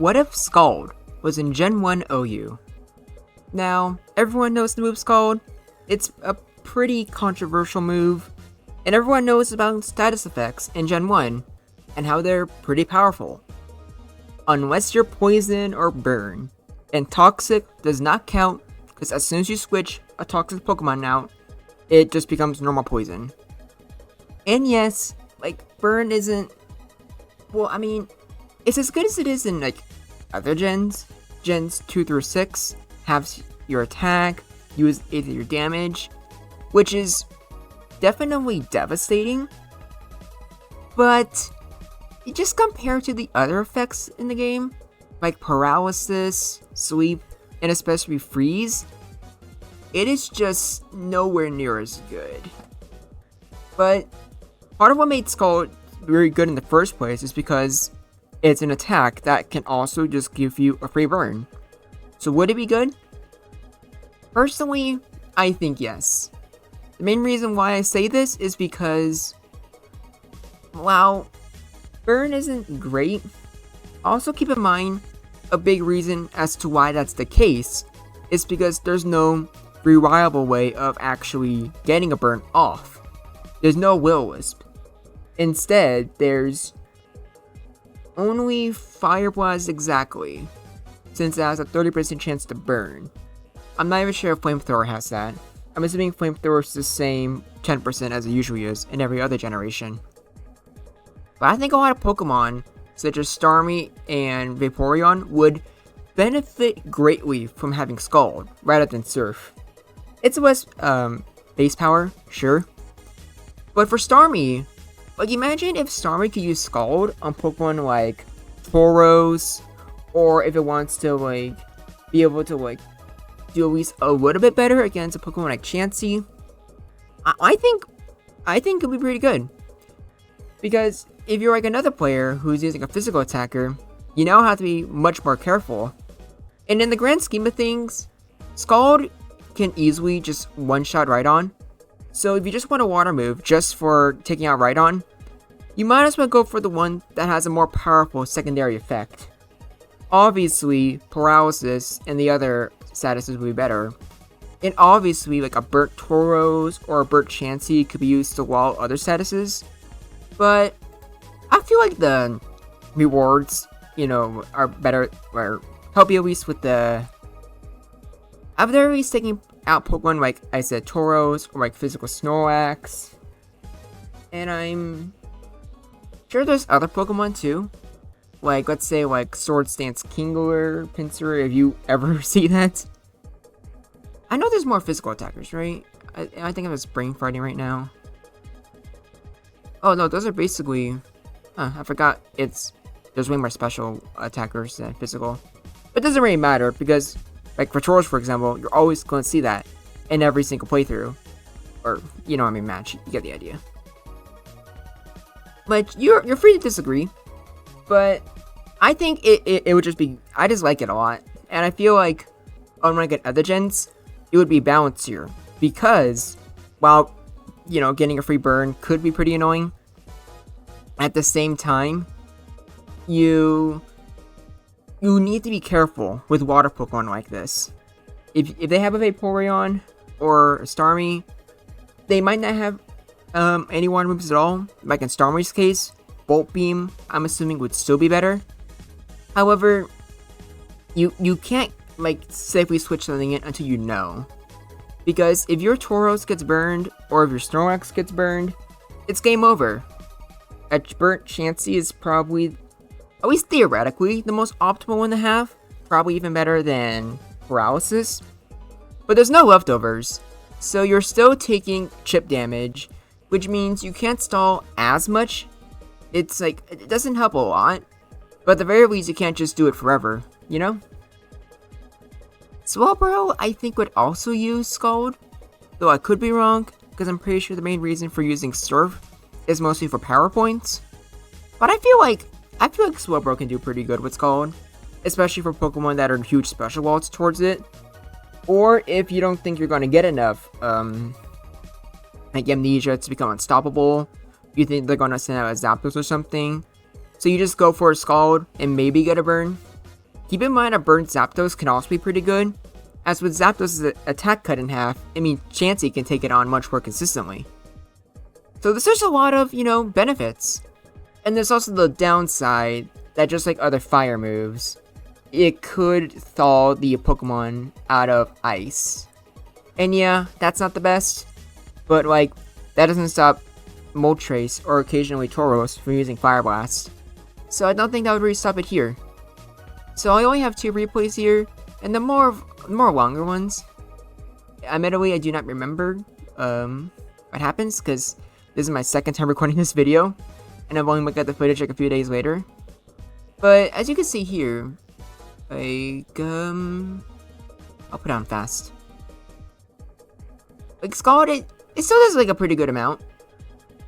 What if SCALD was in Gen 1 OU? Now, everyone knows the move SCALD. It's a pretty controversial move, and everyone knows about status effects in Gen 1 and how they're pretty powerful. Unless you're poison or burn, and toxic does not count because as soon as you switch a toxic Pokemon out, it just becomes normal poison. And yes, burn isn't, it's as good as it is in other gens. Gens 2 through 6 halves your attack, use either your damage, which is definitely devastating. But just compared to the other effects in the game, like paralysis, sleep, and especially freeze, it is just nowhere near as good. But part of what made SCALD very good in the first place is because it's an attack that can also just give you a free burn. So would it be good? Personally, I think yes. The main reason why I say this is because, while burn isn't great, also keep in mind a big reason as to why that's the case is because there's no reliable way of actually getting a burn off. There's no Will-O-Wisp. Instead, there's only Fire Blast exactly, since it has a 30% chance to burn. I'm not even sure if Flamethrower has that. I'm assuming Flamethrower is the same 10% as it usually is in every other generation. But I think a lot of Pokemon, such as Starmie and Vaporeon, would benefit greatly from having SCALD rather than Surf. It's less base power, sure. But for Starmie, imagine if Starmie could use SCALD on Pokemon like Tauros, or if it wants to be able to do at least a little bit better against a Pokemon like Chansey. I think it'd be pretty good. Because if you're another player who's using a physical attacker, you now have to be much more careful. And in the grand scheme of things, SCALD can easily just one-shot Rhydon. So if you just want a water move just for taking out Rhydon, you might as well go for the one that has a more powerful secondary effect. Obviously, paralysis and the other statuses would be better. And obviously, a burnt Tauros or a burnt Chansey could be used to wall other statuses. But I feel like the rewards, are better, or help you at least with the... I've at least taking out Pokemon like I said, Tauros, or physical Snorlax. And I'm sure there's other Pokemon too. Let's say Swords Dance Kingler, Pinsir, if you ever see that. I know there's more physical attackers, right? I think I'm just brain farting right now. Oh no, those are basically... I forgot there's way more special attackers than physical. But it doesn't really matter, because for Tauros, for example, you're always going to see that in every single playthrough. Or, match. You get the idea. But you're free to disagree. But I think it would just be... I just like it a lot. And I feel like, unlike other gens, it would be balanced here. Because, while, getting a free burn could be pretty annoying, at the same time, you need to be careful with water Pokemon like this. If they have a Vaporeon or a Starmie, they might not have any water moves at all. Like in Starmie's case, Volt Beam, I'm assuming, would still be better. However, you can't safely switch something in until you know. Because if your Tauros gets burned, or if your Snorlax gets burned, it's game over. A burnt Chansey is probably, at least theoretically, the most optimal one to have. Probably even better than Paralysis. But there's no leftovers, so you're still taking chip damage, which means you can't stall as much. It's it doesn't help a lot, but at the very least you can't just do it forever, Swellow, I think, would also use SCALD, though I could be wrong, because I'm pretty sure the main reason for using Surf is mostly for power points. But I feel like Swellow can do pretty good with SCALD, especially for Pokemon that are huge special walls towards it. Or if you don't think you're going to get enough Amnesia to become unstoppable, you think they're going to send out a Zapdos or something, so you just go for a Scald and maybe get a burn. Keep in mind a burnt Zapdos can also be pretty good, as with Zapdos' attack cut in half, it means Chansey can take it on much more consistently. So there's a lot of, benefits. And there's also the downside that just like other fire moves, it could thaw the Pokemon out of ice. And yeah, that's not the best, but like, that doesn't stop Moltres or occasionally Tauros from using Fire Blast. So I don't think that would really stop it here. So I only have 2 replays here, and the more longer ones. Admittedly, I do not remember what happens, because this is my second time recording this video, and I've only looked at the footage like a few days later. But as you can see here, like, I'll put on fast. Like, SCALD, it still does like a pretty good amount.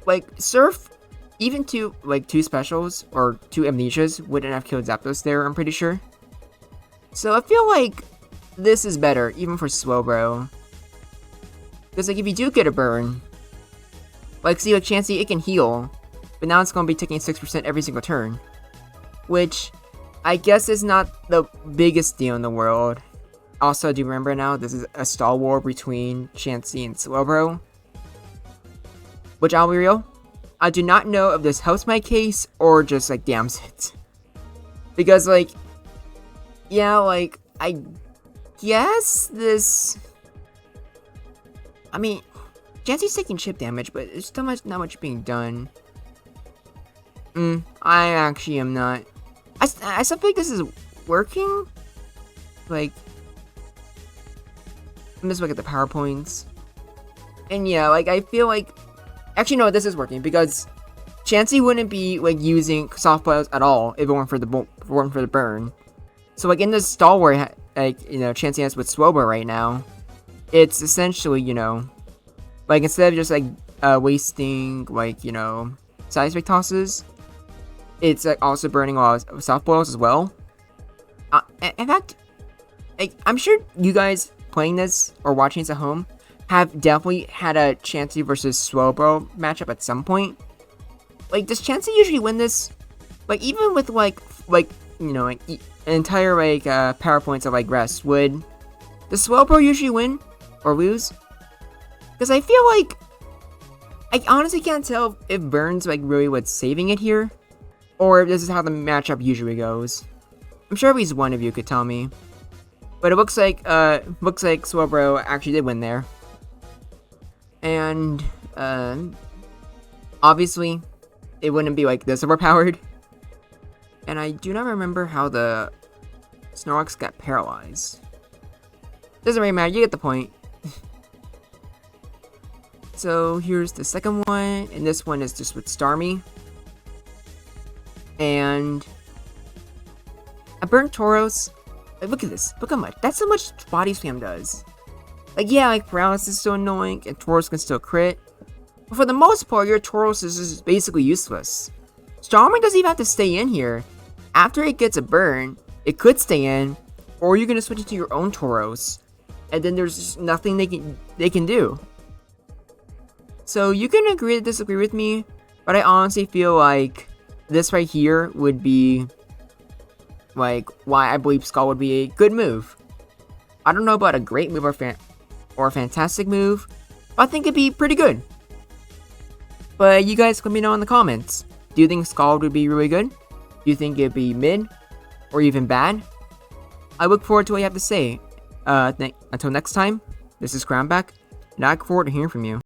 Like, Surf, even 2 specials, or 2 amnesias, wouldn't have killed Zapdos there, I'm pretty sure. So I feel like this is better, even for Slowbro. Because, like, if you do get a burn, like, see, like, Chansey, it can heal, but now it's going to be taking 6% every single turn. Which, I guess is not the biggest deal in the world. Also, do you remember now, this is a stall war between Chansey and Slowbro. Which, I'll be real, I do not know if this helps my case, or just, like, dams it. Because, like, yeah, like, I guess this... I mean, Chansey's taking chip damage, but there's still not much being done. I actually am not. I still think this is working. Like, I'm just looking at the PowerPoints. And yeah, like, I feel like... Actually, no, this is working, because Chansey wouldn't be, like, using soft boils at all if it weren't for the burn. So, like, in this stall where, like, Chansey has with Slowbro right now, it's essentially, like, instead of just, like, wasting, like, seismic tosses, it's, like, also burning all soft boils as well. In fact, like, I'm sure you guys playing this or watching this at home have definitely had a Chansey versus Slowbro matchup at some point. Like, does Chansey usually win this? Like, even with, like an entire, like, PowerPoints of, like, rest, would the Slowbro usually win or lose? Because I feel like, I honestly can't tell if Burns, like, really what's saving it here, or if this is how the matchup usually goes. I'm sure at least one of you could tell me. But it looks like Slowbro actually did win there. And, obviously, it wouldn't be, like, this overpowered. And I do not remember how the Snorlax got paralyzed. Doesn't really matter, you get the point. So, here's the second one, and this one is just with Starmie. And I burnt Tauros. Like, look at this, look how much, that's how much body spam does. Like, yeah, like, paralysis is so annoying, and Tauros can still crit. But for the most part, your Tauros is just basically useless. Starmie doesn't even have to stay in here. After it gets a burn, it could stay in, or you're gonna switch it to your own Tauros, and then there's just nothing they can do. So you can agree to disagree with me, but I honestly feel like this right here would be, like, why I believe SCALD would be a good move. I don't know about a great move or a fantastic move, but I think it'd be pretty good. But you guys let me know in the comments. Do you think SCALD would be really good? Do you think it'd be mid? Or even bad? I look forward to what you have to say. Until next time, this is Crownback, and I look forward to hearing from you.